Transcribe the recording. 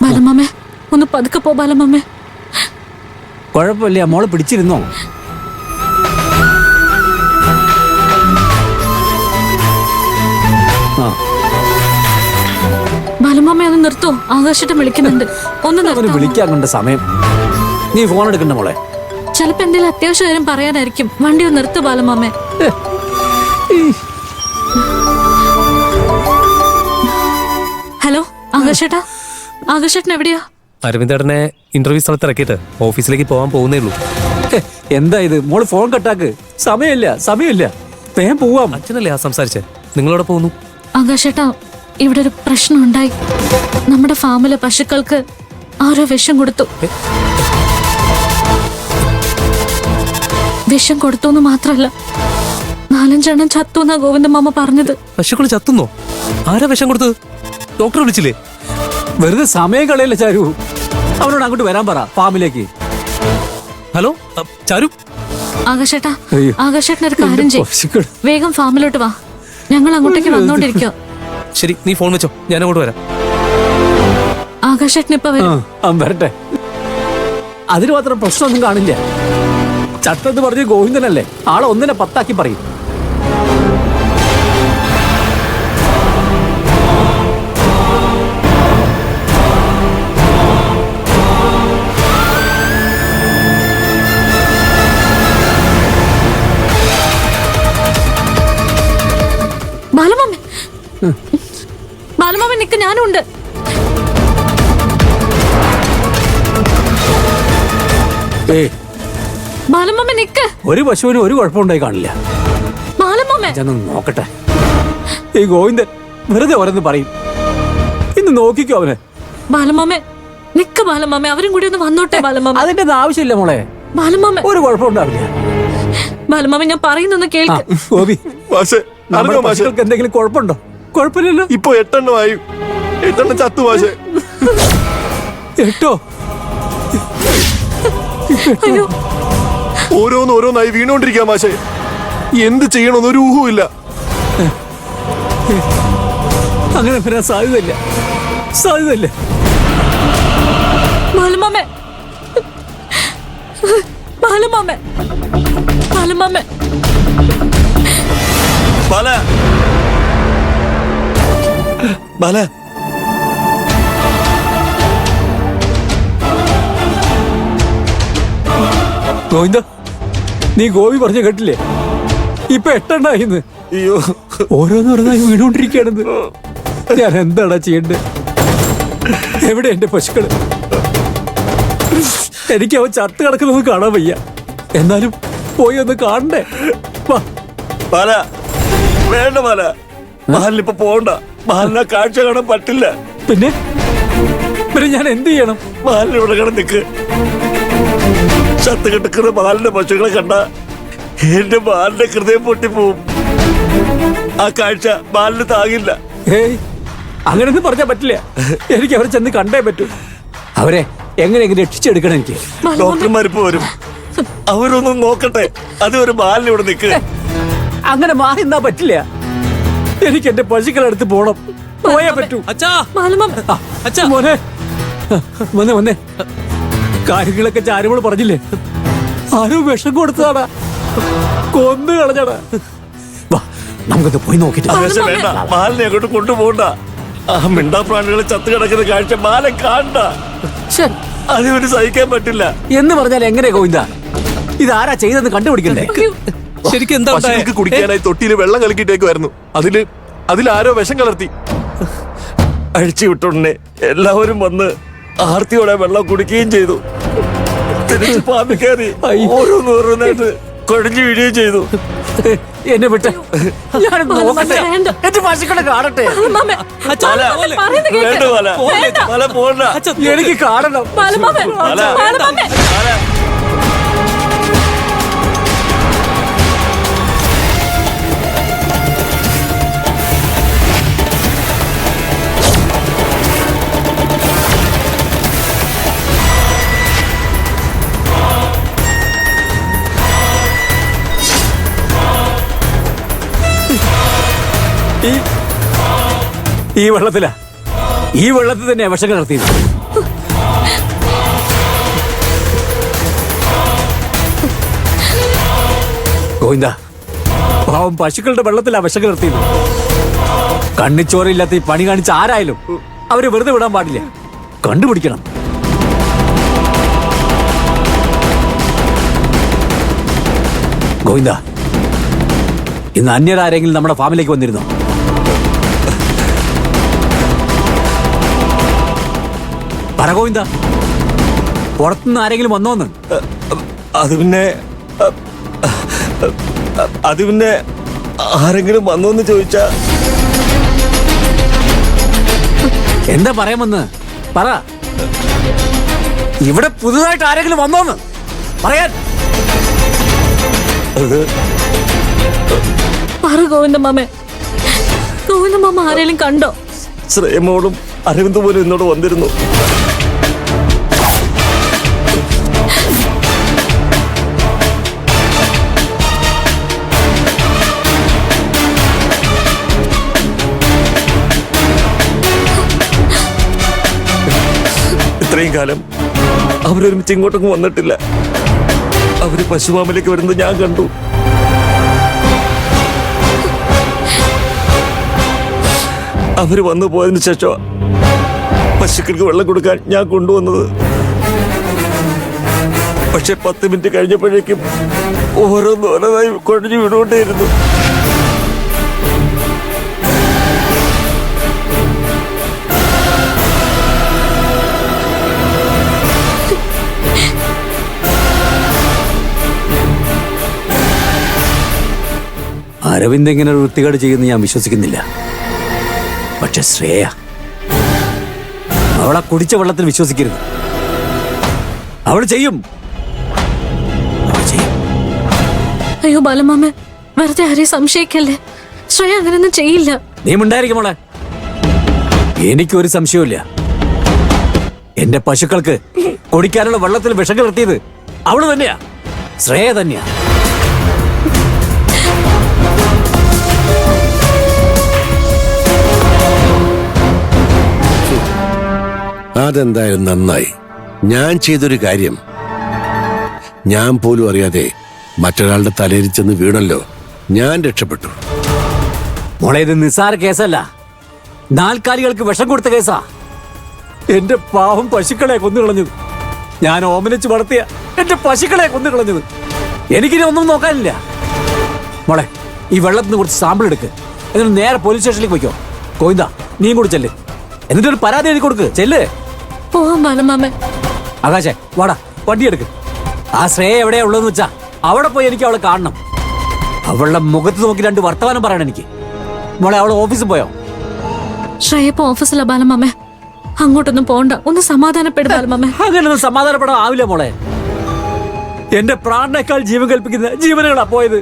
ബാലമാമേ ഒന്ന് പതുക്കെ പോ ബാലമാമേ. കുഴപ്പമില്ല, മോള് പിടിച്ചിരുന്നോ? ബാലമാമ ഒന്ന് നിർത്തോ, ആകാശത്തെ വിളിക്കുന്നുണ്ട്. ഒന്ന് വിളിക്കാൻ കണ്ട സമയം. നീ ഫോൺ എടുക്കണ്ട മോളെ. ചിലപ്പോ എന്തെങ്കിലും അത്യാവശ്യ കാര്യം പറയാനായിരിക്കും. വണ്ടി ഒന്ന് നിർത്ത് ബാലമാമേ. ഹലോ ആകാശേട്ടാ, ആകാശേട്ടൻ എവിടെയാ? അരവിന്ദേട്ടനെ ഇന്റർവ്യൂ സ്ഥലത്ത് ഇറക്കിയിട്ട് ഓഫീസിലേക്ക് പോകാൻ പോകുന്നേ ഉള്ളൂ. എന്താ ഇത്? മോള് ഫോൺ കട്ടാക്ക്. സമയമില്ല. വേഗം പോവാം. അച്ഛനല്ലേ ആ സംസാരിച്ചേ? നിങ്ങളോടെ പോകുന്നു? ആകാശേട്ടാ, ഇവിടെ ഒരു പ്രശ്നം ഉണ്ടായി. നമ്മുടെ ഫാമിലെ പശുക്കൾക്ക് ആരോ വിഷം കൊടുത്തു. വിഷം കൊടുത്തു എന്ന് മാത്രല്ല, 4-5 ചത്തു എന്നാ ഗോവിന്ദ മാമ പറഞ്ഞത്. പശുക്കൾ ചത്തുന്നോ? ആരാ വിഷം കൊടുത്തത്? ഡോക്ടറെ വിളിച്ചില്ലേ? വെറുതെ സമയം കളയല്ല ചാരു. അവനോട് അങ്ങോട്ട് വരാൻ പറ ഫാമിലേക്ക്. ഹലോ ചാരു. ആകാശേട്ടാ, ആകാശേട്ടനൊരു കാര്യം ചെയ്യും, വേഗം ഫാമിലോട്ട് വാ. ഞങ്ങൾ അങ്ങോട്ടേക്ക് വന്നോണ്ടിരിക്കോ. ശരി, നീ ഫോൺ വെച്ചോ, ഞാൻ അങ്ങോട്ട് വരാം. ആകാശേട്ടൻ ഇപ്പൊ വരട്ടെ. അതിന് മാത്രം പ്രശ്നമൊന്നും കാണില്ല. ചട്ടെന്ന് പറഞ്ഞ് ഗോവിന്ദനല്ലേ, ആളെ 1നെ 10 പറയും. ബാലമാമ നിക്ക്, ഞാനും ഉണ്ട്. ബാലമാമ നിക്ക്. ഒരു പശുവിന് ഒരു കുഴപ്പമുണ്ടായി കാണില്ല. ബാലമാമ നോക്കട്ടെ. ഈ ഗോവിന്ദൻ വെറുതെ ഓരോന്ന് പറയും. ഇന്ന് നോക്കിക്കോ അവനെ. ബാലമാമ നിക്ക്. ബാലമാമ അവരും കൂടി ഒന്ന് വന്നോട്ടെ. ബാലമാമ അതിന്റെ ആവശ്യമില്ല മോളെ. ബാലമാമ ഒരു കുഴപ്പമുണ്ടാവില്ല. ബാലമാമ ഞാൻ പറയുന്നൊന്ന് കേൾക്ക്. ഗോപി, പശുക്കൾക്ക് എന്തെങ്കിലും കുഴപ്പമുണ്ടോ? കുഴപ്പമില്ലല്ലോ. ഇപ്പൊ 8 ആയി. 8 ചത്തു മാഷെ. 8? അയ്യോ, ഓരോന്നായി വീണോണ്ടിരിക്കാ മാഷെ. എന്ത് ചെയ്യണമെന്ന് ഒരു ഊഹമില്ല. അങ്ങനെ വരാൻ സാധ്യതയില്ല. ബാലമാമ ബാലമാമ ബാലമാമ ബാല ബാല ഗോവിന്ദ, നീ ഗോപി പറഞ്ഞ കേട്ടില്ലേ? ഇപ്പൊ 8 അയ്യോ, ഓരോന്നായി വീണോണ്ടിരിക്കുകയാണെന്ന്. ഞാൻ എന്താടാ ചെയ്യണ്ടേ? എവിടെ എന്റെ പശുക്കള്? എനിക്ക് അവൻ ചത്ത് കിടക്കുന്നത് കാണാൻ വയ്യ. എന്നാലും പോയി ഒന്ന് കാണണ്ടേ? ബാല വേണ്ട ബാല. ബാലിനിപ്പൊ പോണ്ട. ബാലിനെ കാഴ്ച കാണാൻ പറ്റില്ല. പിന്നെ ഞാൻ എന്ത് ചെയ്യണം? ബാലിന് ഇവിടെ കിടന്നിക്ക്. ചത്ത് കിടക്കുന്ന ബാലിന്റെ പശുക്കളെ കണ്ട എന്റെ ബാലിന്റെ ഹൃദയം പൊട്ടിപ്പോവും. ആ കാഴ്ച ബാലിന് താങ്ങില്ല. അങ്ങനെയൊന്നും പറഞ്ഞാൽ പറ്റില്ല. എനിക്ക് അവരെ ചെന്ന് കണ്ടേ പറ്റൂ. അവരെ എങ്ങനെയെങ്കിലും രക്ഷിച്ചെടുക്കണം എനിക്ക്. ഡോക്ടർമാരിപ്പോ വരും. അവരൊന്നും നോക്കട്ടെ. അത് ഒരു ബാലിന് ഇവിടെ നിൽക്ക്. അങ്ങനെ മാറി നിന്നാ പറ്റില്ല. എനിക്ക് എന്റെ പശുക്കളെടുത്ത് പോണം. പോയേ പറ്റൂ. മോനെ വന്നേ. കാര്യങ്ങളൊക്കെ ചാരുമോള് പറഞ്ഞില്ലേ? ആരോ വിഷം കൊടുത്തതാടാ. കൊന്നു കളഞ്ഞാടാ. വാ, നമുക്കൊന്ന് പോയി നോക്കിട്ട്. വേണ്ട, ബാലിനെ അങ്ങോട്ട് കൊണ്ടുപോകണ്ട. ആ മിണ്ടാപ്രാണികളെ ചത്തു കിടക്കുന്ന കാഴ്ച ബാലൻ കാണണ്ട. അതിവന് സഹിക്കാൻ പറ്റില്ല. എന്ന് പറഞ്ഞാൽ എങ്ങനെ ഗോവിന്ദ? ഇതാരാ ചെയ്തെന്ന് കണ്ടുപിടിക്കണ്ടേ? ശരിക്കും എന്താ പശുക്കൾക്ക് കുടിക്കാനായി തൊട്ടിയിൽ വെള്ളം കലക്കിട്ടേക്കുമായിരുന്നു. അതിലാരോ വിഷം കലർത്തി. അഴിച്ചു വിട്ടുടനെ എല്ലാവരും വന്ന് ആർത്തിയോടെ വെള്ളം കുടിക്കുകയും ചെയ്തു. തിരിച്ച് പാമ്പ് കയറി ഓരോന്നായിട്ട് കുഴഞ്ഞു വീഴുകയും ചെയ്തു. എന്നെ വിട്ട് എന്റെ പശുക്കളെ കാണട്ടെ. വേണ്ട ബാല, ബാല പോണ്ട. എനിക്ക് കാണണം. ഈ വെള്ളത്തിൽ തന്നെയാ വിഷം കലർത്തിയത്. ഗോവിന്ദ, പാവം പശുക്കളുടെ വെള്ളത്തിലാ വിഷം കലർത്തിയത്. കണ്ണിച്ചോരയില്ലാത്ത ഈ പണി കാണിച്ച ആരായാലും അവരെ വെറുതെ വിടാൻ പാടില്ല. കണ്ടുപിടിക്കണം. ഗോവിന്ദ, ഇന്ന് അന്യരാരെങ്കിലും നമ്മുടെ ഫാമിലേക്ക് വന്നിരുന്നോ? പറ ഗോവിന്ദ, പുറത്തുനിന്ന് ആരെങ്കിലും വന്നോന്ന്? അത് പിന്നെ ആരെങ്കിലും വന്നോന്ന് ചോദിച്ചാ എന്താ പറയാമെന്ന് പറ. ഇവിടെ പുതുതായിട്ട് ആരെങ്കിലും വന്നോന്ന് പറയാൻ. പറ ഗോവിന്ദമാമേ, ഗോവിന്ദമാമ ആരെങ്കിലും കണ്ടോ? ശ്രേയമോളും അരവിന്ദ് പോലും എന്നോട് വന്നിരുന്നു. ഇത്രയും കാലം അവരൊരുമിച്ച് ഇങ്ങോട്ടൊന്നും വന്നിട്ടില്ല. അവര് പശുപാമിലേക്ക് വരുന്നത് ഞാൻ കണ്ടു. അവര് വന്നു പോയതിനു ശേഷം പശുക്കൾക്ക് വെള്ളം കൊടുക്കാൻ ഞാൻ കൊണ്ടുവന്നത്. പക്ഷെ 10 മിനിറ്റ് കഴിഞ്ഞപ്പോഴേക്കും ഓരോന്നോരോന്നായി കുഴഞ്ഞു വിടുകൊണ്ടേയിരുന്നു. അരവിന്ദ് ഇങ്ങനെ ഒരു വൃത്തികേട് ചെയ്യുന്ന ഞാൻ വിശ്വസിക്കുന്നില്ല. പക്ഷെ ശ്രേയ, അവളെ കുടിച്ച വെള്ളത്തിൽ വിശ്വസിക്കരുത്. അവൾ ചെയ്യും. അയ്യോ ബാലമാമ, വെറുതെ ആരെയും സംശയിക്കല്ലേ. ശ്രേയ അങ്ങനെയൊന്നും ചെയ്യില്ല. നീ മിണ്ടായിരിക്കും മോളെ. എനിക്കൊരു സംശയവുമില്ല. എന്റെ പശുക്കൾക്ക് കുടിക്കാനുള്ള വെള്ളത്തിൽ വിഷം കലർത്തിയത് അവള് തന്നെയാ, ശ്രേയ തന്നെയാ. അതെന്തായാലും നന്നായി. ഞാൻ ചെയ്തൊരു കാര്യം ഞാൻ പോലും അറിയാതെ മറ്റൊരാളുടെ തലയിൽ ചെന്ന് വീണല്ലോ. ഞാൻ രക്ഷപ്പെട്ടു. മോളെ, ഇത് നിസ്സാര കേസല്ല. നാൽക്കാലികൾക്ക് വിഷം കൊടുത്ത കേസാ. എന്റെ പാവം പശുക്കളെ കൊന്നുകളഞ്ഞത്. ഞാൻ ഓമനിച്ച് വളർത്തിയ എന്റെ പശുക്കളെ കൊന്നുകളഞ്ഞത്. എനിക്കിനി ഒന്നും നോക്കാനില്ല. മോളെ, ഈ വെള്ളത്തിന് കുറച്ച് സാമ്പിൾ എടുക്ക്. എന്നിട്ട് നേരെ പോലീസ് സ്റ്റേഷനിലേക്ക് പോയിക്കോ. ഗോവിന്ദ, നീയും കൂടി ചെല്ല്. എന്നിട്ടൊരു പരാതി എഴുതി കൊടുക്ക്. ചെല്ല്. പോവാം ബാലമാമേ. ആകാശേ, വാടാ, വണ്ടി എടുക്ക്. ആ ശ്രേയ എവിടെയാ ഉള്ളതെന്ന് വെച്ചാ അവിടെ പോയി എനിക്ക് അവളെ കാണണം. അവളുടെ മുഖത്ത് നോക്കി 2 വർത്തമാനം പറയണം എനിക്ക്. മോളെ, അവളെ ഓഫീസിൽ പോയോ? ശ്രേയ ഇപ്പൊ ഓഫീസിലാ ബാലമാമേ. അങ്ങോട്ടൊന്നും പോണ്ട, ഒന്ന് സമാധാനപ്പെടും ബാലമാമേ. അങ്ങനെയൊന്നും സമാധാനപ്പെടാൻ ആവില്ല മോളെ. എന്റെ പ്രാണനേക്കാൾ ജീവൻ കൽപ്പിക്കുന്ന ജീവനുകളാ പോയത്.